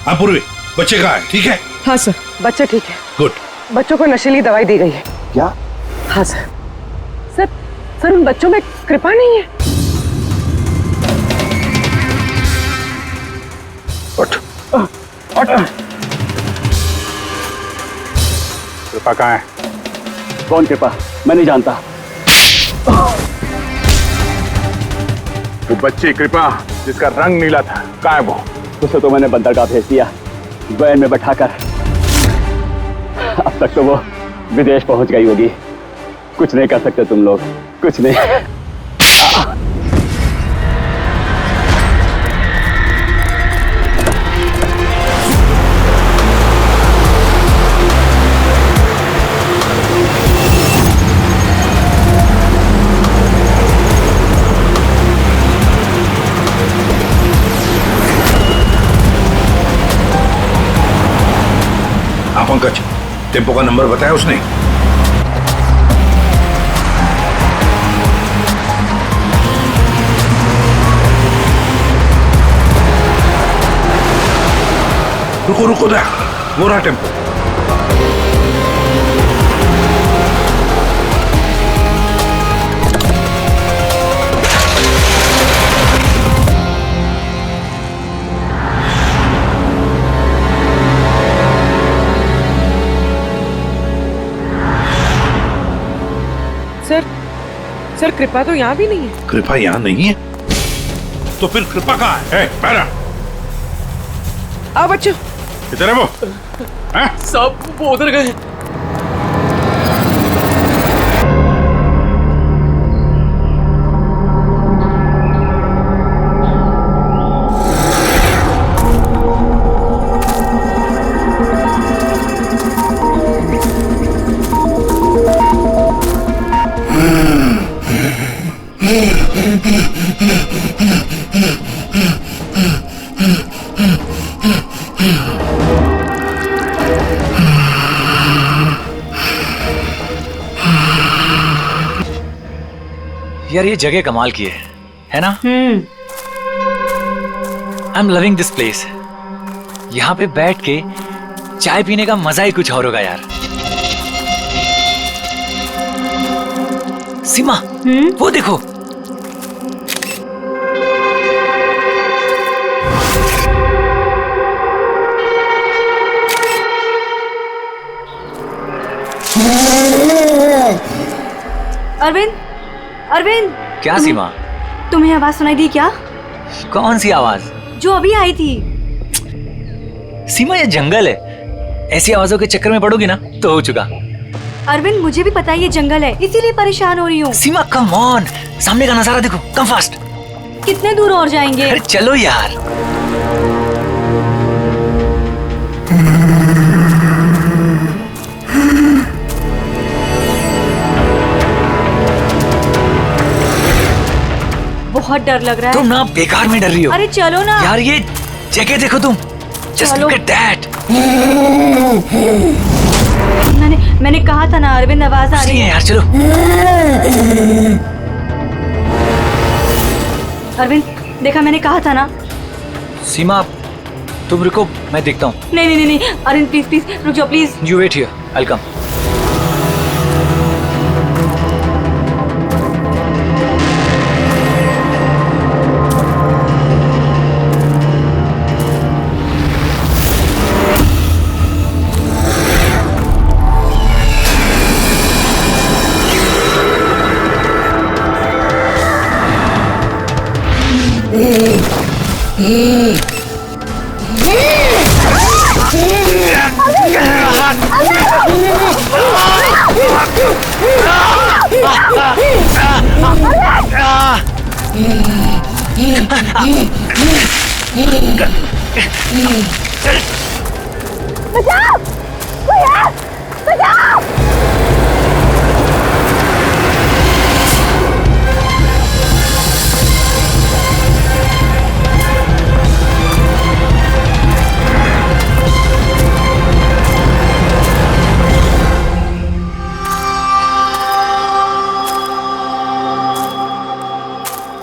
हाँ पूर्वी, बच्चे कहाँ है? ठीक है? हाँ सर, बच्चे ठीक है। गुड। बच्चों को नशीली दवाई दी गई है। क्या? हाँ सर। सर सर उन बच्चों में कृपा नहीं है। उठ उठ। कृपा कहाँ है? कौन कृपा? मैं नहीं जानता। वो बच्ची कृपा जिसका रंग नीला था, कहाँ है वो? उसे तो मैंने बंदरगाह भेज दिया, वैन में बैठाकर। अब तक तो वो विदेश पहुंच गई होगी। कुछ नहीं कर सकते तुम लोग, कुछ नहीं। हाँ पंकज, टेम्पो का नंबर बताया उसने? रुको रुको दया, वो रहा टेम्पो। सर कृपा तो यहाँ भी नहीं है। कृपा यहाँ नहीं है? तो फिर कृपा कहाँ है? पैरा आओ बच्चों। किधर है वो? सब वो उधर गए। यार ये जगह कमाल की है ना? I am loving this place. यहाँ पे बैठ के चाय पीने का मजा ही कुछ और होगा यार। सीमा, वो देखो। अरविंद, अरविंद। क्या सीमा? तुम्हें आवाज सुनाई दी क्या? कौन सी आवाज? जो अभी आई थी। सीमा ये जंगल है, ऐसी आवाजों के चक्कर में पड़ोगी ना तो हो चुका। अरविंद मुझे भी पता है ये जंगल है, इसीलिए परेशान हो रही हूँ। सीमा कम ऑन, सामने का नजारा देखो, कम फास्ट। कितने दूर और जाएंगे? अरे चलो यार। बहुत डर लग रहा है। तुम ना बेकार में डर रही हो। अरे चलो ना यार, ये जगह देखो तुम। Just look at that. मैंने कहा था ना अरविंद, आवाज आ रही है यार। चलो अरविंद, देखा मैंने कहा था ना। सीमा तुम रुको, मैं देखता हूँ। नहीं अरविंद प्लीज प्लीज रुक जाओ please. You wait here, I will come. बचाओ! कोई है? बचाओ!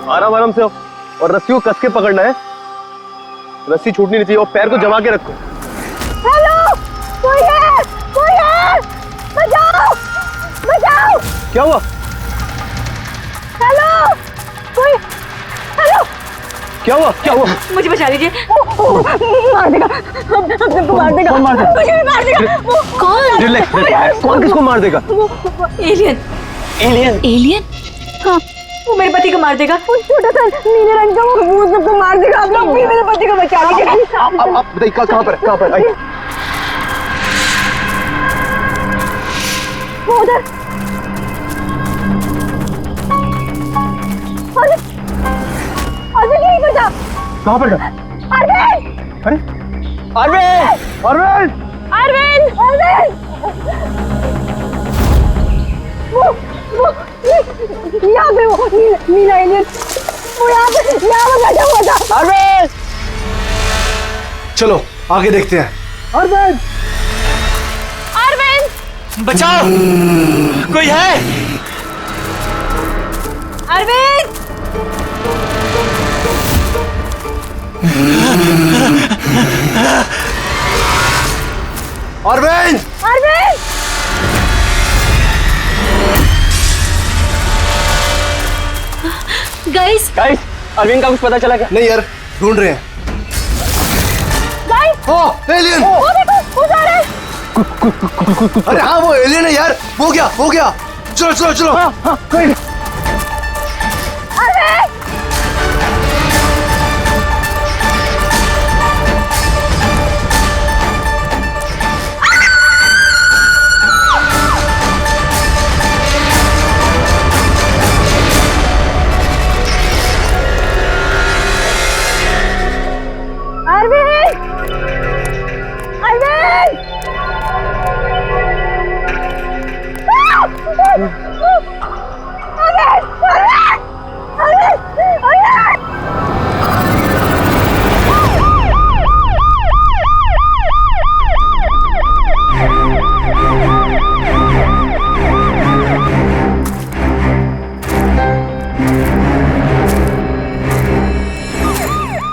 आराम आराम से हो और रस्सी को कस के पकड़ना है। रस्सी छूटनी नहीं चाहिए और पैर को जमा के रखो। हेलो, कोई है? कोई है? बचाओ, बचाओ। क्या हुआ? हेलो, कोई? हेलो, क्या हुआ? क्या हुआ? मुझे बचा लीजिए। मार देगा, हम सबको मार देगा। कौन मार देगा? मुझे भी मार देगा। कौन? रिलैक्स, कौन किसको मार देगा? एलियन। एलियन? एलियन? हाँ, वो मेरे पति को मार देगा। वो छोटा सा नीले रंग का वो सबको मार देगा। आप लोग भी मेरे पति को बचा लीजिए। आप बताइए कहाँ पर? कहाँ पर? आइए। वो उधर। अरविंद यहीं पर था। कहाँ पर? अरविंद! अरे अरविंद! अरविंद! अरविंद! अरविंद! वो यहाँ पे वो नीला एलियन वो यहाँ पे बैठा हुआ था। अरविंद! चलो आगे देखते हैं। अरविंद! अरविंद! बचाओ, कोई है? अरविंद! अरविंद! अरविंद! गाइस, अरविंद का कुछ पता चला क्या? नहीं यार, ढूंढ रहे हैं। गाइस! ओ एलियन! वो देखो, वो जा रहा है। अरे हाँ वो एलियन है यार। हो गया, हो गया। चलो चलो चलो। अरविंद! अरविंद! अरविंद!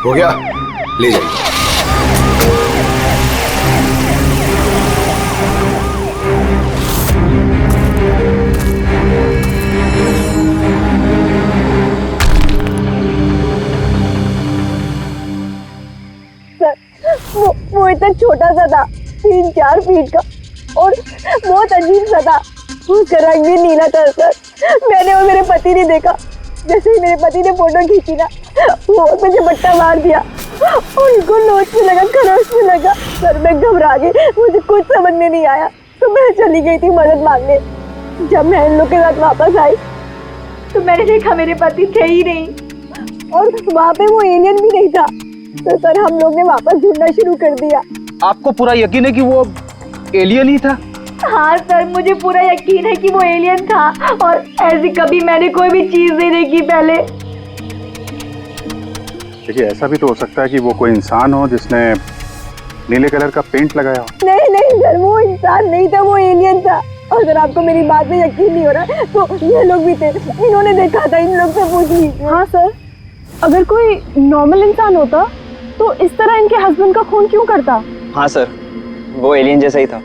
हो गया, ले जाइए। वो इतना छोटा सा था, 3-4 फीट का, और बहुत अजीब सा था। उसका रंग भी नीला था सर। मैंने और मेरे पति ने देखा। जैसे ही मेरे पति ने फोटो खींची ना, वो मुझे बट्टा मार दिया और उनको नोच में लगा, खरोच में लगा। सर मैं घबरा गई, मुझे कुछ समझ में नहीं आया, तो मैं चली गई थी मदद मांगने। जब मैं इन लोग के साथ वापस आई तो मैंने देखा मेरे पति थे ही नहीं, और वहाँ पे वो एलियन भी नहीं था। तो सर हम लोग ने वापस ढूंढना शुरू कर दिया। आपको पूरा यकीन है कि वो एलियन ही था? हाँ सर, मुझे पूरा यकीन है कि वो एलियन था, और ऐसी कभी मैंने कोई भी चीज नहीं देखी पहले। देखिए, ऐसा भी तो हो सकता है कि वो कोई इंसान हो जिसने नीले कलर का पेंट लगाया हो। नहीं नहीं सर, वो इंसान नहीं था, वो एलियन था। और अगर आपको मेरी बात में यकीन नहीं हो रहा तो ये लोग भी थे, इन्होंने देखा था, इन लोग से पूछ लीजिए। हाँ सर, अगर कोई नॉर्मल इंसान होता तो इस तरह इनके हस्बैंड का खून क्यों करता? हाँ सर, वो एलियन जैसा ही था।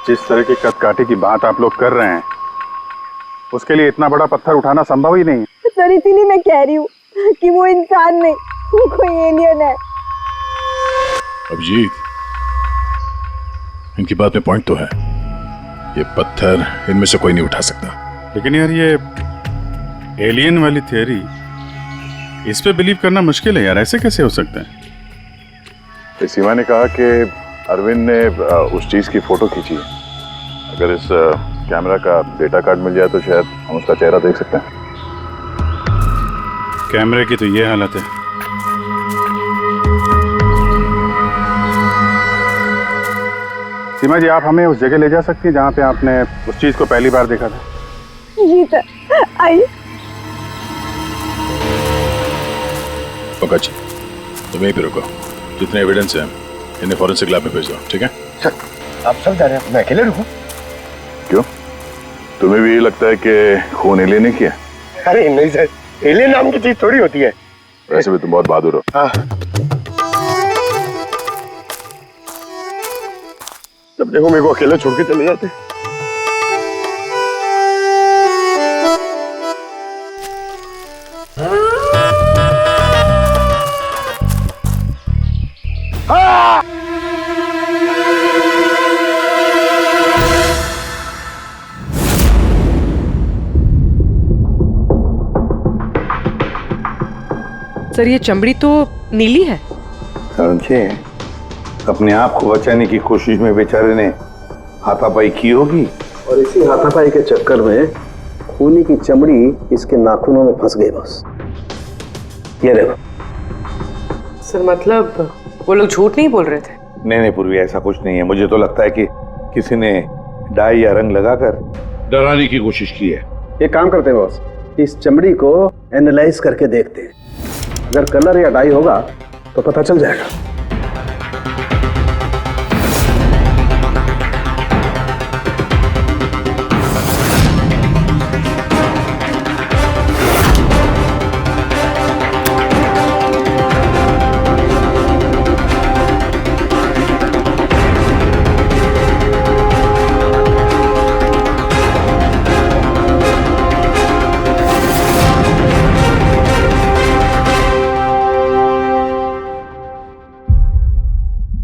जिस तरह की कदकाठी की बात आप लोग कर रहे हैं, उसके लिए इतना बड़ा पत्थर उठाना संभव ही नहीं। सर इसीलिए मैं कह रही हूँ कि वो इंसान नहीं, वो कोई एलियन है। अभिजीत, इनकी बात में पॉइंट तो है। ये पत्थर इनमें से कोई नहीं उठा सकता। लेकिन यार, ये एलियन वाली थियरी, इस पे बिलीव करना मुश्किल है यार। ऐसे कैसे हो सकता है? सीमा ने कहा कि अरविंद ने उस चीज की फोटो खींची है। अगर इस कैमरा का डेटा कार्ड मिल जाए तो शायद हम उसका चेहरा देख सकते हैं। कैमरे की तो ये हालत है। सीमा जी, आप हमें उस जगह ले जा सकती हैं जहाँ पे आपने उस चीज को पहली बार देखा था? जी सर, आइए। पंकज, तुम यहीं पे रुको। जितने एविडेंस हैं इन्हें फॉरेंसिक लैब में भेज दो, ठीक है? सर, आप सब जा रहे हैं, मैं अकेले रुकूं? क्यों, तुम्हें भी ये लगता है कि खून एलियन ने किया? अरे नहीं सर, एलियन नाम की चीज थोड़ी होती है। वैसे भी तुम बहुत बहादुर हो। जब देखो मेरे को अकेले छोड़ के चले जाते। सर ये चमड़ी तो नीली है। समझे, अपने आप को बचाने की कोशिश में बेचारे ने हाथापाई की होगी और इसी हाथापाई के चक्कर में खूनी की चमड़ी इसके नाखूनों में फंस गई बस। ये देखो। सर मतलब वो लोग झूठ नहीं बोल रहे थे? नहीं पूर्वी, ऐसा कुछ नहीं है। मुझे तो लगता है कि किसी ने डाई या रंग लगाकर डराने की कोशिश की है। एक काम करते हैं बॉस, इस चमड़ी को एनालाइज करके देखते हैं। अगर कलर या डाई होगा तो पता चल जाएगा।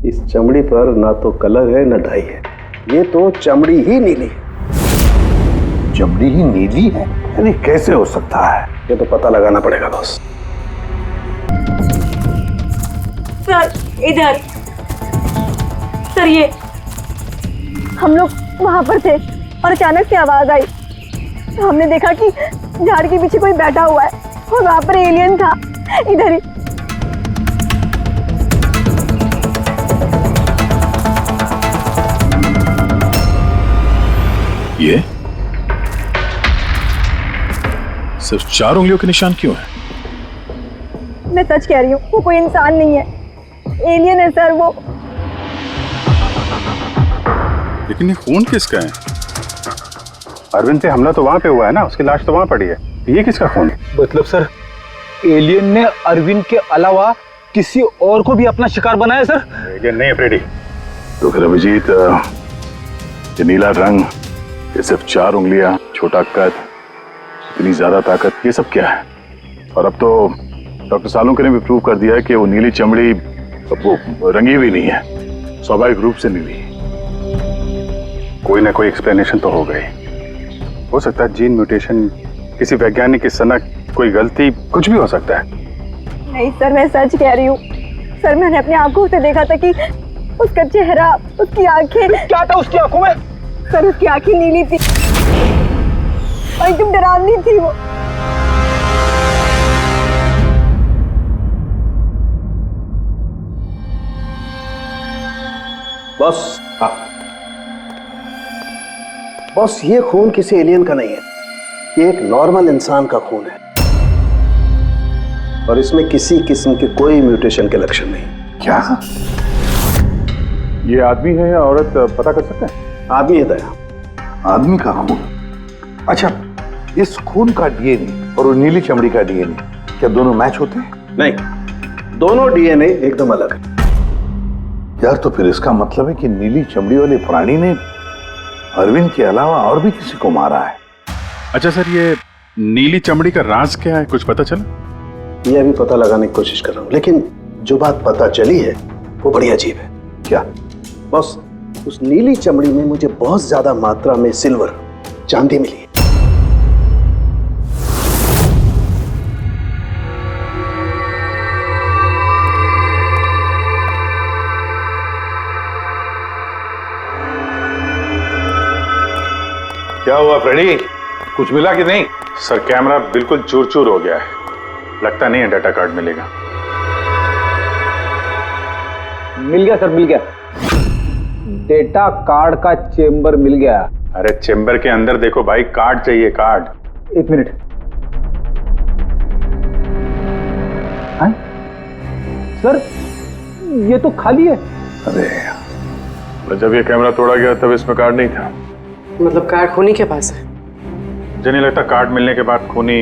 इस चमड़ी पर ना तो कलर है ना डाई है, ये तो चमड़ी ही नीली है। चमड़ी ही नीली है? अरे कैसे हो सकता है? ये तो पता लगाना पड़ेगा बॉस। सर इधर। सर ये हम लोग वहां पर थे और अचानक से आवाज आई। हमने देखा कि झाड़ के पीछे कोई बैठा हुआ है और वहां पर एलियन था, इधर ही। ये सिर्फ 4 उंगलियों के निशान क्यों है? मैं सच कह रही हूँ, वो कोई इंसान नहीं है, एलियन है सर वो। लेकिन ये खून किसका है? अरविंद पे हमला तो वहां पे हुआ है ना, उसकी लाश तो वहां पड़ी है। ये किसका खून है? मतलब सर एलियन ने अरविंद के अलावा किसी और को भी अपना शिकार बनाया सर? एलियन नहीं है फ्रेडी। तो फिर अभिजीत, ये नीला रंग, ये सिर्फ 4 उंगलियां, छोटा कद, इतनी ज्यादा ताकत, ये सब क्या है? और अब तो डॉक्टर सालुंके ने भी प्रूव कर दिया है कि वो नीली चमड़ी वो रंगी हुई नहीं है, स्वाभाविक रूप से नीली। कोई ना कोई एक्सप्लेनेशन तो हो गई। हो सकता है जीन म्यूटेशन, किसी वैज्ञानिक की सनक, कोई गलती, कुछ भी हो सकता है। नहीं सर, मैं सच कह रही हूँ सर, मैंने अपनी आंखों से देखा था कि उसका चेहरा, उसकी आंखें। क्या था उसकी आंखों में? सर उसकी आंखें नीली थी और एकदम डरावनी थी वो। बॉस, बॉस ये खून किसी एलियन का नहीं है, ये एक नॉर्मल इंसान का खून है और इसमें किसी किस्म के कोई म्यूटेशन के लक्षण नहीं। क्या? ये आदमी है या औरत पता कर सकते हैं? आदमी है दया। आदमी का खून? अच्छा, इस खून का डीएनए और नीली चमड़ी का डीएनए क्या दोनों मैच होते हैं? नहीं, दोनों डीएनए एकदम अलग है। यार तो फिर इसका मतलब है कि नीली चमड़ी वाले प्राणी ने अरविंद के अलावा और भी किसी को मारा है। अच्छा सर, ये नीली चमड़ी का राज क्या है, कुछ पता चला? ये अभी पता लगाने की कोशिश कर रहा हूं, लेकिन जो बात पता चली है वो बड़ी अजीब है। क्या? बॉस, उस नीली चमड़ी में मुझे बहुत ज्यादा मात्रा में सिल्वर, चांदी मिली है। क्या हुआ फ्रेडी, कुछ मिला कि नहीं? सर कैमरा बिल्कुल चूर चूर हो गया है, लगता नहीं है डाटा कार्ड मिलेगा। मिल गया सर, मिल गया। डेटा कार्ड का चेंबर मिल गया। अरे चेंबर के अंदर देखो भाई, कार्ड चाहिए, कार्ड। एक मिनट। हाँ? सर ये तो खाली है। अरे जब ये कैमरा तोड़ा गया तब इसमें कार्ड नहीं था। मतलब कार्ड खूनी के पास है? मुझे नहीं लगता कार्ड मिलने के बाद खूनी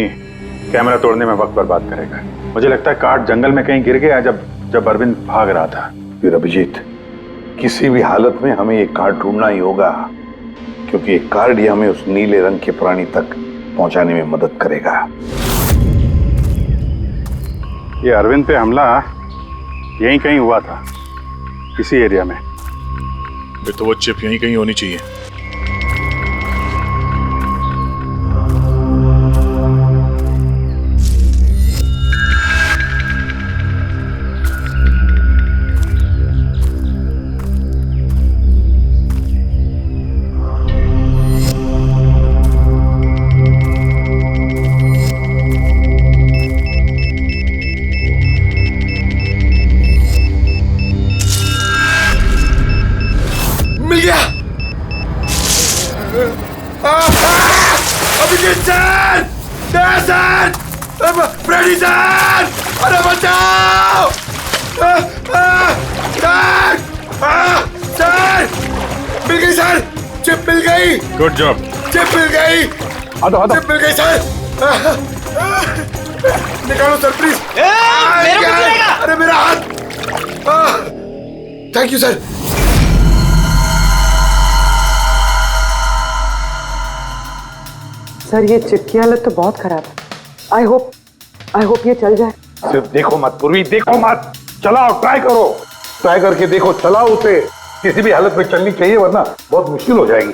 कैमरा तोड़ने में वक्त बर्बाद करेगा। मुझे लगता है कार्ड जंगल में कहीं गिर गया जब अरविंद भाग रहा था। फिर अभिजीत, किसी भी हालत में हमें ये कार्ड ढूंढना ही होगा, क्योंकि ये कार्ड ही हमें उस नीले रंग के प्राणी तक पहुंचाने में मदद करेगा। ये अरविंद पे हमला यहीं कहीं हुआ था, इसी एरिया में। फिर तो वो चिप यहीं कहीं होनी चाहिए। मिल गया। Abhijit sir, sir, Freddie sir, अरे बचाओ! सर, सर, मिल गई सर, चिप मिल गई। Good job. चिप मिल गई। चिप मिल गई सर। निकालो सर प्लीज। अरे मेरा हाथ। Thank you sir. सर ये चिप की हालत तो बहुत खराब है। आई होप ये चल जाए। सिर्फ देखो मत पूर्वी, देखो मत, चलाओ, ट्राई करो, ट्राई करके देखो, चलाओ उसे। किसी भी हालत में चलनी चाहिए, वरना बहुत मुश्किल हो जाएगी।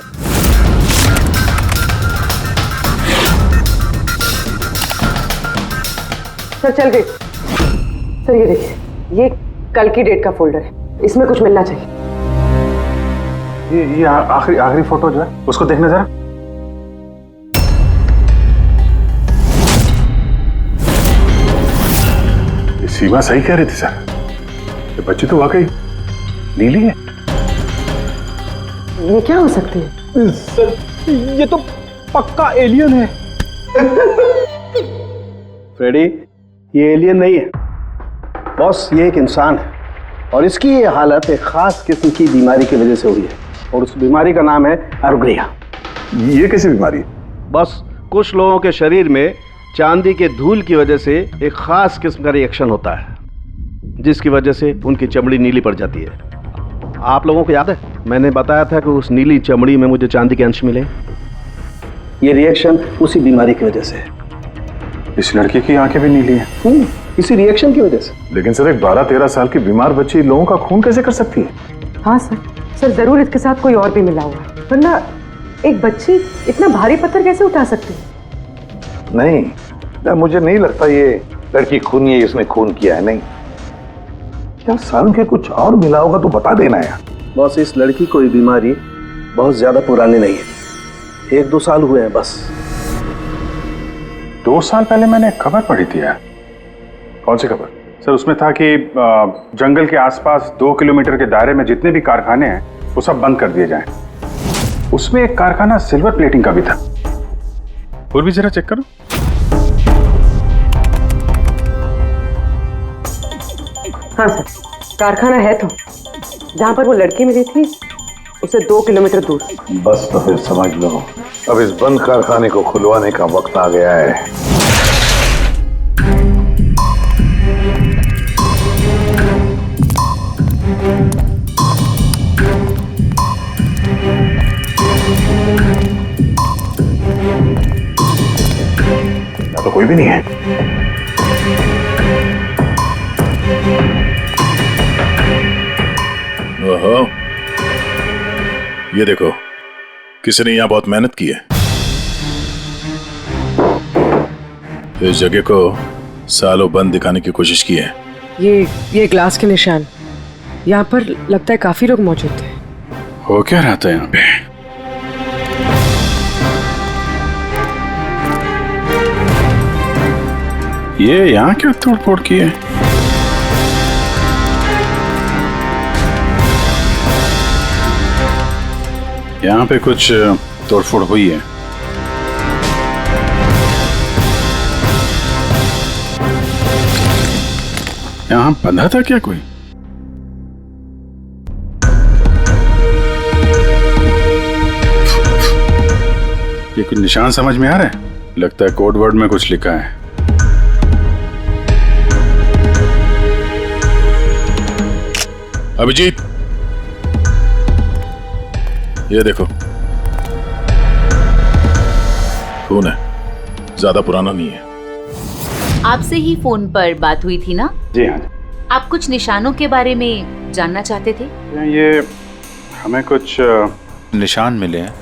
सर चल गई। सर ये देखिए, ये कल की डेट का फोल्डर है, इसमें कुछ मिलना चाहिए। ये आखिरी फोटो जो है उसको देखना जरा। सीमा सही कह रही थी सर, ये बच्ची तो वाकई नीली है। ये क्या हो सकती है? सर ये तो पक्का एलियन है। फ्रेडी, ये एलियन नहीं है बॉस, ये एक इंसान है और इसकी ये हालत एक खास किस्म की बीमारी की वजह से हुई है और उस बीमारी का नाम है अरुग्रिया। ये कैसी बीमारी है? बस कुछ लोगों के शरीर में चांदी के धूल की वजह से एक खास किस्म का रिएक्शन होता है, जिसकी वजह से उनकी चमड़ी नीली पड़ जाती है। आप लोगों को याद है मैंने बताया था कि उस नीली चमड़ी में मुझे चांदी के अंश मिले? ये रिएक्शन उसी बीमारी की वजह से है। इस लड़की की आंखें भी नीली हैं। इसी रिएक्शन की वजह से। लेकिन सर, एक 12-13 साल की बीमार बच्ची लोगों का खून कैसे कर सकती है? हाँ सर जरूर इसके साथ कोई और भी मिला हुआ है, वरना एक बच्ची इतना भारी पत्थर कैसे उठा सकती है? नहीं यार, मुझे नहीं लगता ये लड़की खूनी है, इसने खून किया है। नहीं यार, साल के कुछ और मिला होगा तो बता देना यार। बॉस, इस लड़की को ये बीमारी बहुत ज्यादा पुरानी नहीं है, 1-2 साल हुए हैं बस। 2 साल पहले मैंने खबर पढ़ी थी यार। कौन सी खबर? सर उसमें था कि जंगल के आसपास 2 किलोमीटर के दायरे में जितने भी कारखाने हैं वो सब बंद कर दिए जाएं। उसमें एक कारखाना सिल्वर प्लेटिंग का भी था। और भी जरा चेक करो। हाँ सर, कारखाना है तो जहाँ पर वो लड़की मिली थी उसे 2 किलोमीटर दूर। बस तो फिर समझ लो, अब इस बंद कारखाने को खुलवाने का वक्त आ गया है। यहाँ तो कोई भी नहीं है। ओहो, ये देखो, किसी ने यहाँ बहुत मेहनत की है। इस जगह को सालों बंद दिखाने की कोशिश की है। ये ग्लास के निशान, यहाँ पर लगता है काफी लोग मौजूद थे। हो क्या रहा था यहाँ पे? ये यहाँ क्या तोड़-फोड़ की है? यहाँ पे कुछ तोड़फोड़ हुई है। यहाँ बंधा था क्या कोई? ये कुछ निशान समझ में आ रहा है? लगता है कोड वर्ड में कुछ लिखा है। अभिजीत, ये देखो, खून है, ज्यादा पुराना नहीं है। आपसे ही फोन पर बात हुई थी ना? जी हाँ। आप कुछ निशानों के बारे में जानना चाहते थे? ये हमें कुछ निशान मिले हैं।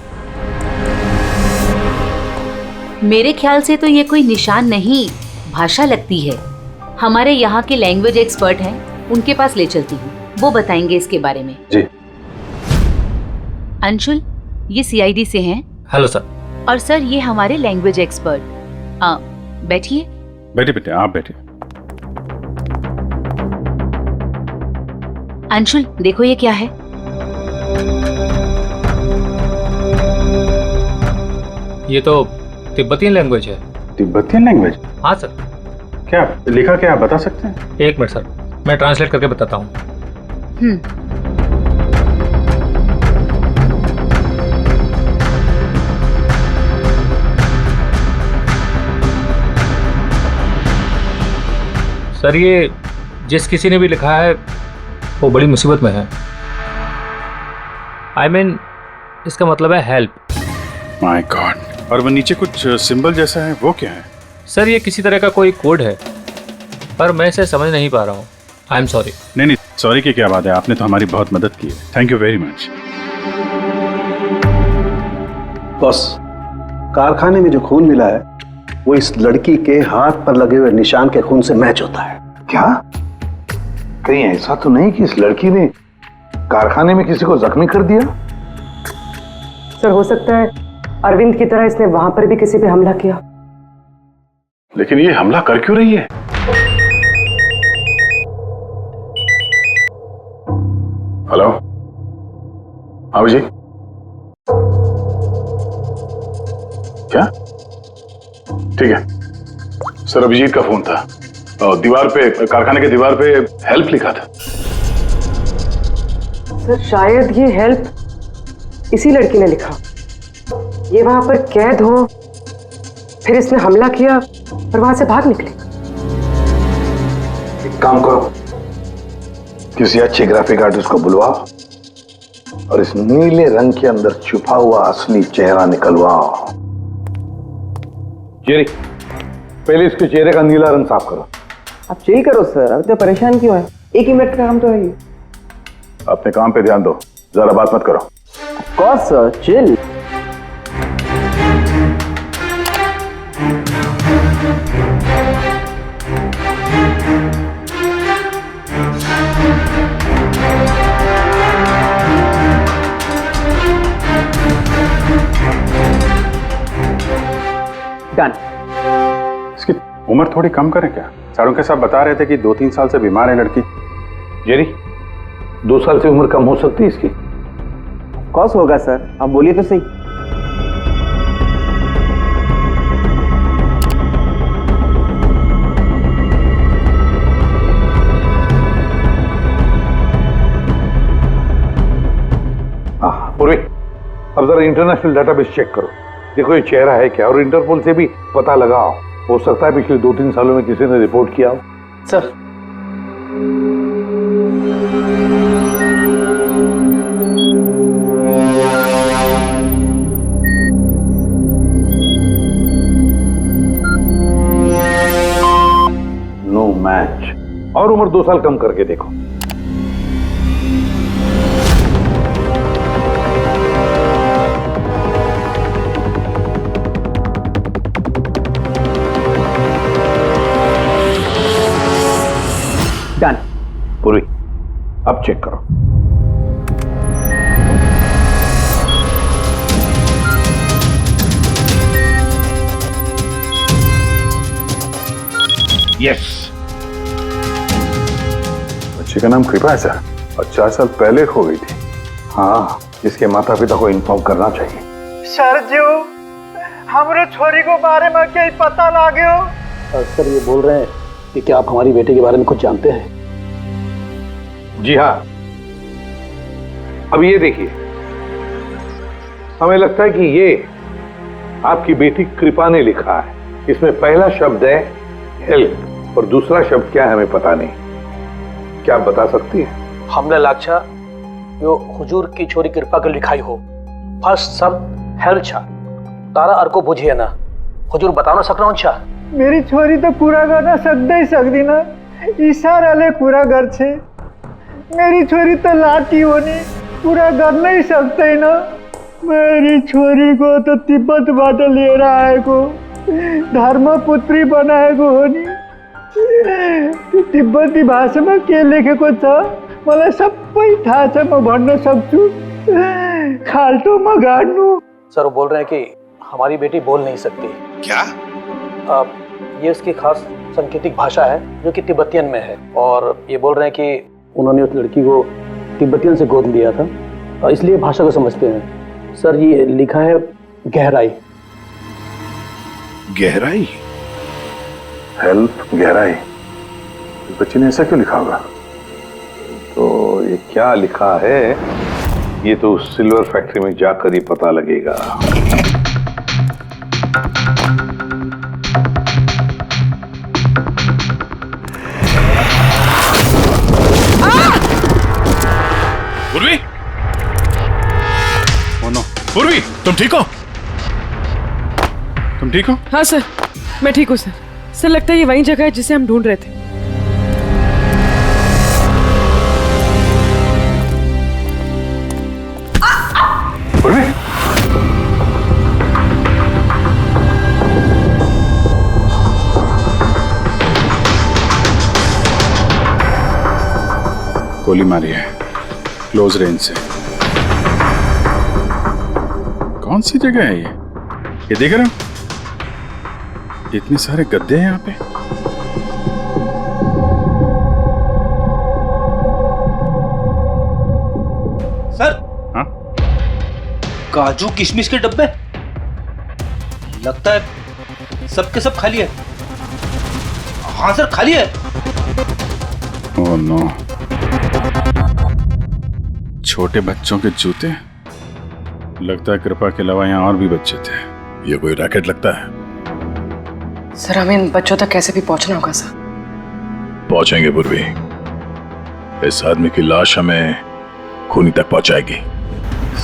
मेरे ख्याल से तो ये कोई निशान नहीं, भाषा लगती है। हमारे यहाँ के लैंग्वेज एक्सपर्ट हैं, उनके पास ले चलती हूँ, वो बताएंगे इसके बारे में। जी। अंशुल, ये सीआईडी से हैं। Hello sir. और सर, ये हमारे लैंग्वेज एक्सपर्ट। बैठिए। बैठिए बेटे, आप बैठिए। अंशुल, देखो ये क्या है। ये तो तिब्बतियन लैंग्वेज है। Tibetan language? हाँ सर। क्या लिखा, क्या आप बता सकते हैं? एक मिनट सर, मैं ट्रांसलेट करके बताता हूँ। सर, ये जिस किसी ने भी लिखा है वो बड़ी मुसीबत में है। I mean, इसका मतलब है हेल्प। My God. और वो नीचे कुछ सिंबल जैसा है, वो क्या है? सर, ये किसी तरह का कोई कोड है, पर मैं इसे समझ नहीं पा रहा हूँ। I am sorry. नहीं, सॉरी की क्या बात है, आपने तो हमारी बहुत मदद की है। Thank you very much. Boss, कारखाने में जो खून मिला है वो इस लड़की के हाथ पर लगे हुए निशान के खून से मैच होता है। क्या? कहीं ऐसा तो नहीं कि इस लड़की ने कारखाने में किसी को जख्मी कर दिया? सर, हो सकता है अरविंद की तरह इसने वहां पर भी किसी पे हमला किया। लेकिन ये हमला कर क्यों रही है? हेलो, हाँ जी। क्या? ठीक है सर, अभिजीत का फोन था। दीवार पे, कारखाने के दीवार पे हेल्प लिखा था। सर, शायद ये हेल्प इसी लड़की ने लिखा। ये वहां पर कैद हो, फिर इसने हमला किया और वहां से भाग निकली। एक काम करो, किसी अच्छे ग्राफिक आर्टिस्ट को बुलवाओ और इस नीले रंग के अंदर छुपा हुआ असली चेहरा निकलवाओ। जेरी, पहले इसके चेहरे का नीला रंग साफ करो। आप चिल करो सर, अब तो परेशान क्यों है? एक ही मिनट का काम तो है ये। अपने काम पे ध्यान दो, ज्यादा बात मत करो। Of course sir, chill. Done. इसकी उम्र थोड़ी कम करें क्या? चाणक्य साहब बता रहे थे कि 2-3 साल से बीमार है लड़की। जेरी, 2 साल से उम्र कम हो सकती है इसकी? कौस होगा सर, आप बोलिए तो सही। पूर्वी, अब जरा इंटरनेशनल डेटाबेस चेक करो, देखो ये चेहरा है क्या, और इंटरपोल से भी पता लगाओ। हो सकता है पिछले 2-3 सालों में किसी ने रिपोर्ट किया हो। Sir, no match. और उम्र 2 साल कम करके देखो। डन। पूरी, अब चेक करो। यस। बच्चे का नाम कृपा है सर, और 4 साल पहले खो गई थी। हाँ, इसके माता पिता को इन्फॉर्म करना चाहिए। सर जी, हमारे छोरी को बारे में क्या पता लागे हो? सर, ये बोल रहे हैं कि क्या आप हमारी बेटे के बारे में कुछ जानते हैं? जी हाँ। अब ये देखिए, हमें लगता है कि ये आपकी बेटी कृपा ने लिखा है। इसमें पहला शब्द है हेल्प और दूसरा शब्द क्या है हमें पता नहीं। क्या आप बता सकती हैं? हमने लाक्षा यो हुजूर की छोरी कृपा के लिखाई हो फर्स्ट सब हेल छा तारा अर्को बुझिए ना हुजूर बता ना सकना छा मेरी छोरी तो पूरा करना सकते ही सकती ना इशारा ले पूरा घर छे मेरी छोरी तो लाटी होनी पूरा कर नहीं सकते ना मेरी छोरी को तो तिब्बत बाटे ले रहा है को धर्मपुत्री बनाएको हो नि तिब्बती भाषामा के लेखेको छ मलाई सबै थाहा छ म भन्न सक्छु खाल्टोमा गाड्नु सर वो बोल रहे हैं कि हमारी बेटी बोल नहीं सकती क्या ये इसकी खास सांकेतिक भाषा है जो कि तिब्बतियन में है और ये बोल रहे हैं कि उन्होंने उस लड़की को तिब्बतियन से गोद लिया था इसलिए भाषा को समझते हैं सर ये लिखा है गहराई गहराई हेल्प गहराई बच्चे ने ऐसा क्यों लिखा होगा तो ये क्या लिखा है ये तो सिल्वर फैक्ट्री में जाकर ही पता लगेगा। पूर्वी पूर्वी तुम ठीक हो हाँ सर मैं ठीक हूँ सर लगता है ये वही जगह है जिसे हम ढूंढ रहे थे गोली मारी है क्लोज रेंज से। कौन सी जगह है ये देख रहे हो इतने सारे गद्दे हैं यहाँ पे। सर हाँ काजू किशमिश के डब्बे लगता है सबके सब खाली है। हाँ सर खाली है। ओह नो छोटे बच्चों के जूते लगता है कृपा के अलावा यहाँ और भी बच्चे थे। ये कोई रैकेट लगता है। सर हमें इन बच्चों तक कैसे भी पहुंचना होगा सर। पहुंचेंगे पूर्वी इस आदमी की लाश हमें खूनी तक पहुंचाएगी।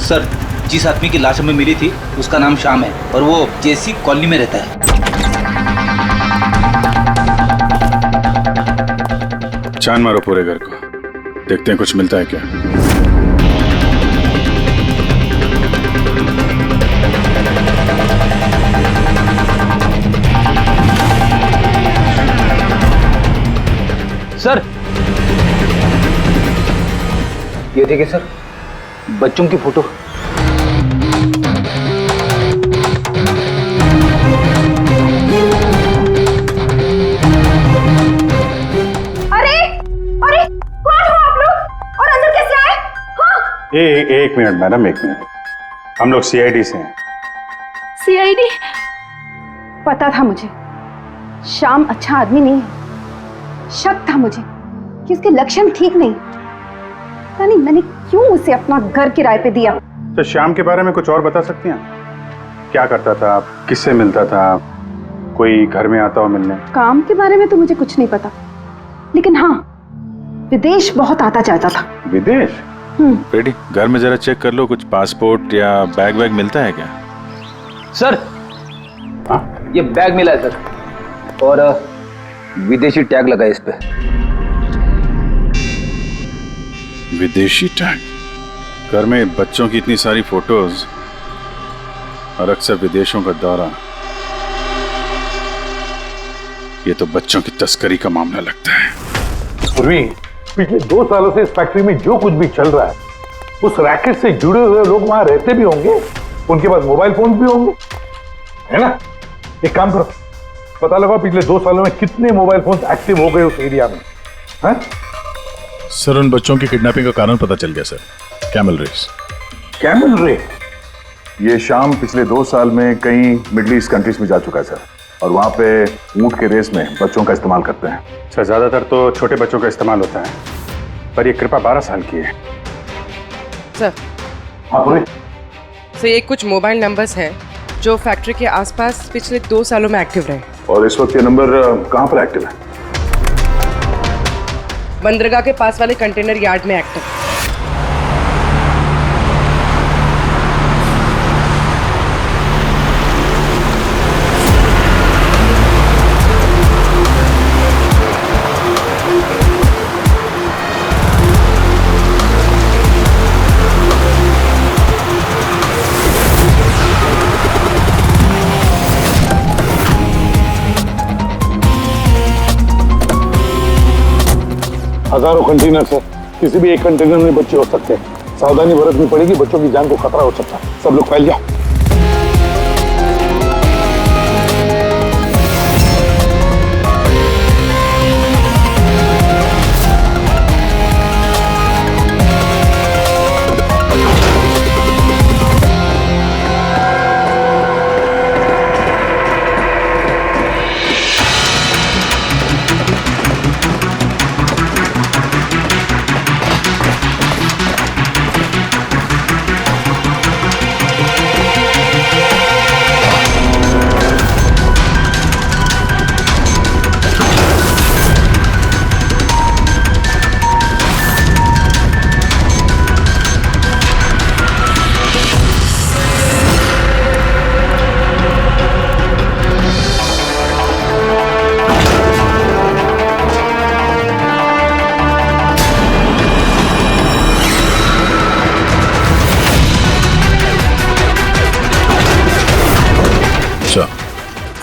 सर जिस आदमी की लाश हमें मिली थी उसका नाम श्याम है और वो जेसी कॉलोनी में रहता है। छान मारो पूरे घर को देखते हैं कुछ मिलता है क्या। सर ये देखिए सर बच्चों की फोटो। अरे अरे कौन हो आप लोग और अंदर कैसे आए? हाँ? एक मिनट मैडम एक मिनट हम लोग सीआईडी से हैं। सीआईडी? पता था मुझे श्याम अच्छा आदमी नहीं है। शक था मुझे कि उसके लक्षण ठीक नहीं। पता नहीं मैंने क्यों उसे अपना घर किराए पे दिया। तो श्याम के बारे में कुछ और बता सकती हैं? क्या करता था, किससे मिलता था, कोई घर में आता हो मिलने? काम के बारे में तो मुझे कुछ नहीं पता, लेकिन हाँ विदेश बहुत आता जाता था। विदेश? बेटी घर में जरा चेक कर लो कुछ पासपोर्ट या बैग वैग मिलता है क्या? सर हाँ ये बैग मिला है सर और विदेशी टैग लगा है इस पे। विदेशी टैग? घर में बच्चों की इतनी सारी फोटोज और अक्सर विदेशों का दौरा, ये तो बच्चों की तस्करी का मामला लगता है। पूर्वी पिछले 2 सालों से इस फैक्ट्री में जो कुछ भी चल रहा है उस रैकेट से जुड़े हुए लोग वहां रहते भी होंगे, उनके पास मोबाइल फोन भी होंगे, है ना? एक काम करो पता लगा पिछले 2 सालों में कितने मोबाइल फोन एक्टिव हो गए उस एरिया में। है? सर उन बच्चों की किडनैपिंग का कारण पता चल गया sir. Camel race. Camel race? ये शाम पिछले 2 साल में कई मिडिल ईस्ट कंट्रीज में जा चुका है सर और वहाँ पे ऊंट के रेस में बच्चों का इस्तेमाल करते हैं। सर ज्यादातर तो छोटे बच्चों का इस्तेमाल होता है पर ये कृपा 12 साल की है। सर हाँ पूरी सर ये कुछ मोबाइल नंबर्स हैं जो फैक्ट्री के आसपास पिछले 2 सालों में एक्टिव रहे। और इस वक्त ये नंबर कहाँ पर एक्टिव है? बंदरगाह के पास वाले कंटेनर यार्ड में एक्टिव। हजारों कंटेनर है, किसी भी एक कंटेनर में बच्चे हो सकते हैं। सावधानी बरतनी पड़ेगी, बच्चों की जान को खतरा हो सकता है। सब लोग फैल जाओ।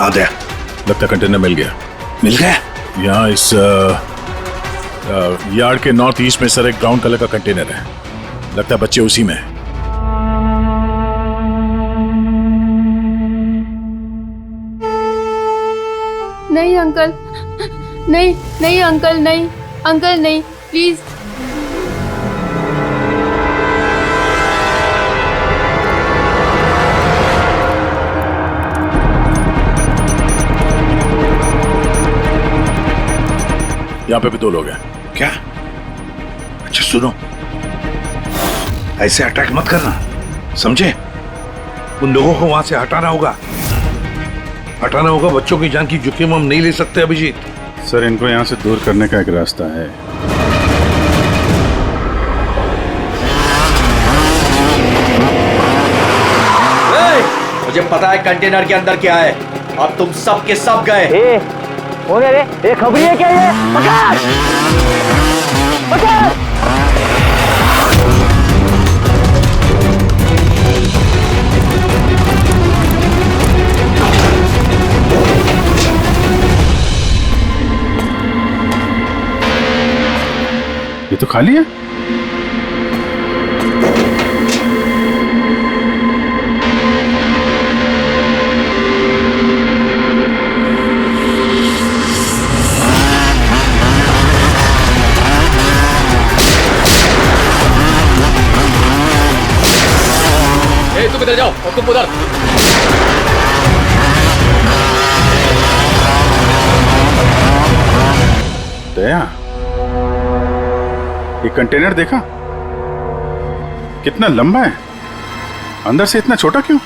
आ गया, लगता कंटेनर मिल गया। मिल गया? यहाँ इस यार्ड के नॉर्थ ईस्ट में सर एक ब्राउन कलर का कंटेनर है, लगता है बच्चे उसी में हैं। नहीं अंकल, नहीं नहीं अंकल, नहीं अंकल, नहीं प्लीज। यहाँ पे भी 2 लोग हैं। क्या? अच्छा सुनो, ऐसे अटैक मत करना, समझे? उन लोगों को वहां से हटाना होगा, बच्चों की जान की जोखिम हम नहीं ले सकते अभिजीत। सर इनको यहाँ से दूर करने का एक रास्ता है। मुझे पता है कंटेनर के अंदर क्या है, अब तुम सब के सब गए। हो गया रे, खबरी है क्या ये? पकड़! पकड़! ये तो खाली है। तुम इधर जाओ और तुम उधर। दया, ये कंटेनर देखा कितना लंबा है, अंदर से इतना छोटा क्यों?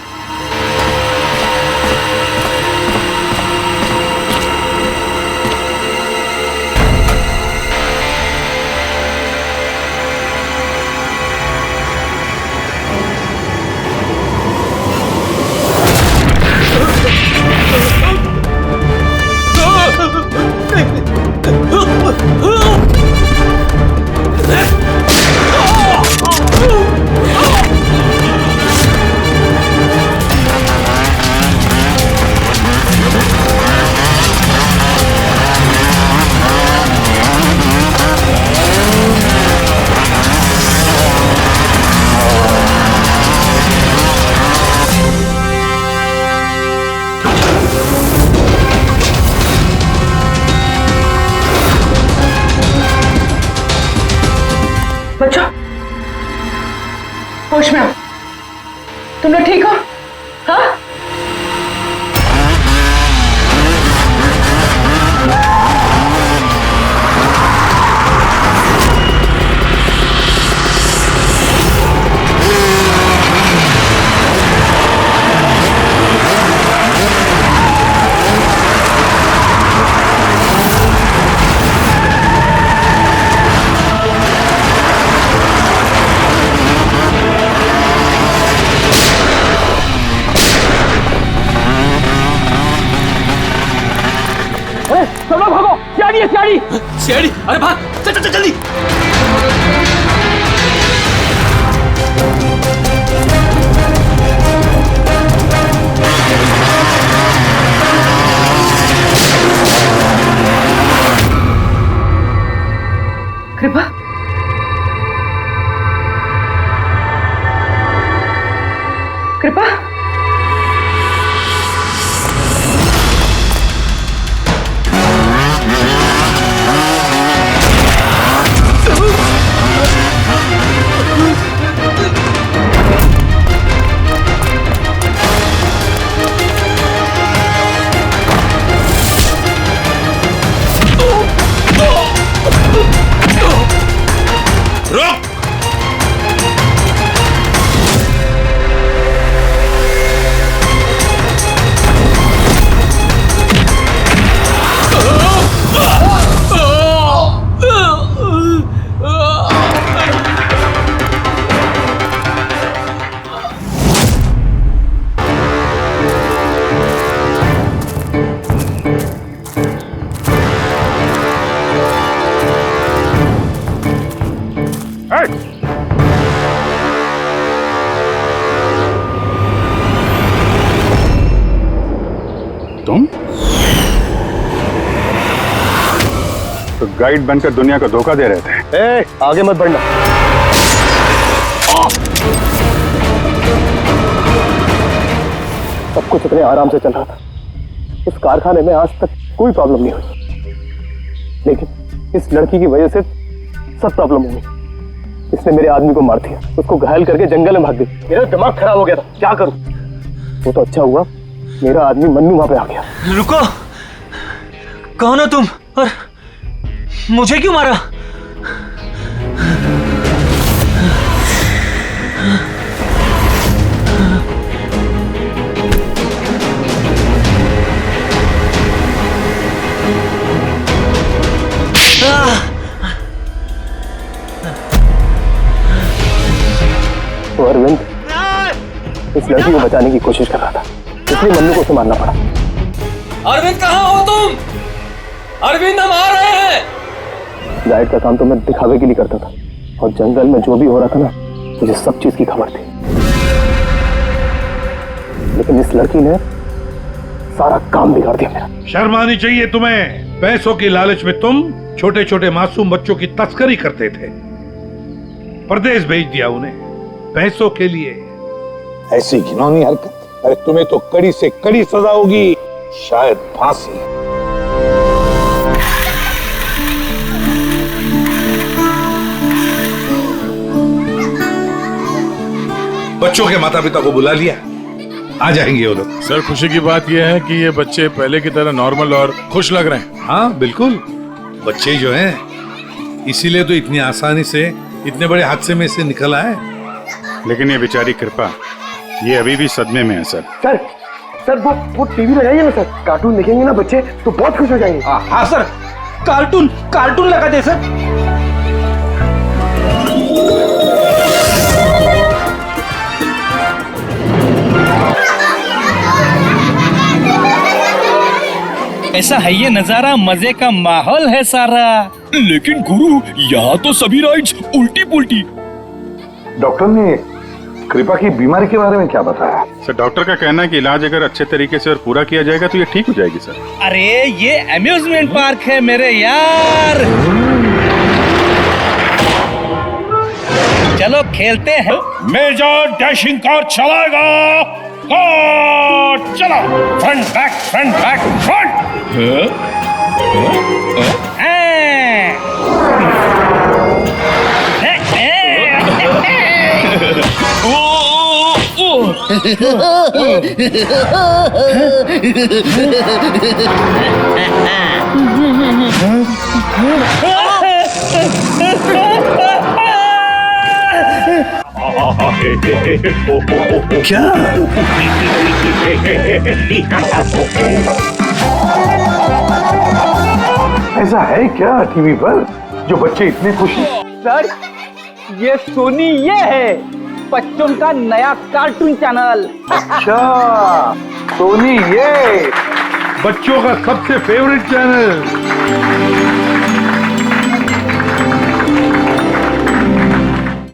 बच्चों, होश में आओ। तुम लोग ठीक हो? हाँ? है सियाड़ी। सियाड़ी, अरे भाग, चल चल चल जल्दी। कृपा, कृपा, तुम तो गाइड बनकर दुनिया को धोखा दे रहे थे। आगे मत बढ़ना। सब कुछ इतने आराम से चल रहा था। इस कारखाने में आज तक कोई प्रॉब्लम नहीं हुई, लेकिन इस लड़की की वजह से सब प्रॉब्लम हुई। इसने मेरे आदमी को मार दिया, उसको घायल करके जंगल में भाग गई। मेरा दिमाग खराब हो गया था, क्या करूं? वो तो अच्छा हुआ मेरा आदमी मन्नू वहां पे आ गया। रुको, कौन हो तुम और मुझे क्यों मारा? तो अरविंद इस लड़की को बचाने की कोशिश कर रहा था, इसलिए मन्नू को उसे मारना पड़ा। अरविंद कहाँ हो तुम? अरविंद, हम आ रहे हैं। गाइड का काम तो मैं दिखावे के लिए करता था, और जंगल में जो भी हो रहा था ना, मुझे सब चीज की खबर थी। लेकिन इस लड़की ने सारा काम बिगाड़ दिया मेरा। शर्म आनी चाहिए तुम्हें। पैसों की लालच में तुम छोटे छोटे मासूम बच्चों की तस्करी करते थे, परदेश भेज दिया उन्हें पैसों के लिए। ऐसी घिनौनी हरकत, अरे तुम्हें तो कड़ी से कड़ी सजा होगी, शायद फांसी। बच्चों के माता पिता को बुला लिया, आ जाएंगे वो लोग। सर, खुशी की बात यह है कि ये बच्चे पहले की तरह नॉर्मल और खुश लग रहे हैं। हाँ बिल्कुल, बच्चे जो हैं इसीलिए तो इतनी आसानी से इतने बड़े हादसे में से निकल आए। लेकिन ये बेचारी कृपा, ये अभी भी सदमे में है सर। सर वो टीवी लगाइए ना सर, कार्टून देखेंगे ना बच्चे तो बहुत खुश हो जाएंगे। हाँ सर, कार्टून लगा दे सर। ऐसा है ये नजारा, मजे का माहौल है सारा। लेकिन गुरु, यहाँ तो सभी राइड्स उल्टी पुल्टी। डॉक्टर ने कृपा की बीमारी के बारे में क्या बताया? सर, डॉक्टर का कहना है कि इलाज अगर अच्छे तरीके से और पूरा किया जाएगा तो ये ठीक हो जाएगी सर। अरे ये अम्यूजमेंट पार्क है मेरे यार, चलो खेलते हैं। मेजर डैशिंग कार चलाएगा। चलो, फ्रंट बैक फ्रंट। क्या? ऐसा है क्या टीवी पर जो बच्चे इतने खुश हैं? सर, ये सोनी ये है बच्चों का नया कार्टून चैनल। अच्छा, सोनी ये। बच्चों का सबसे फेवरेट चैनल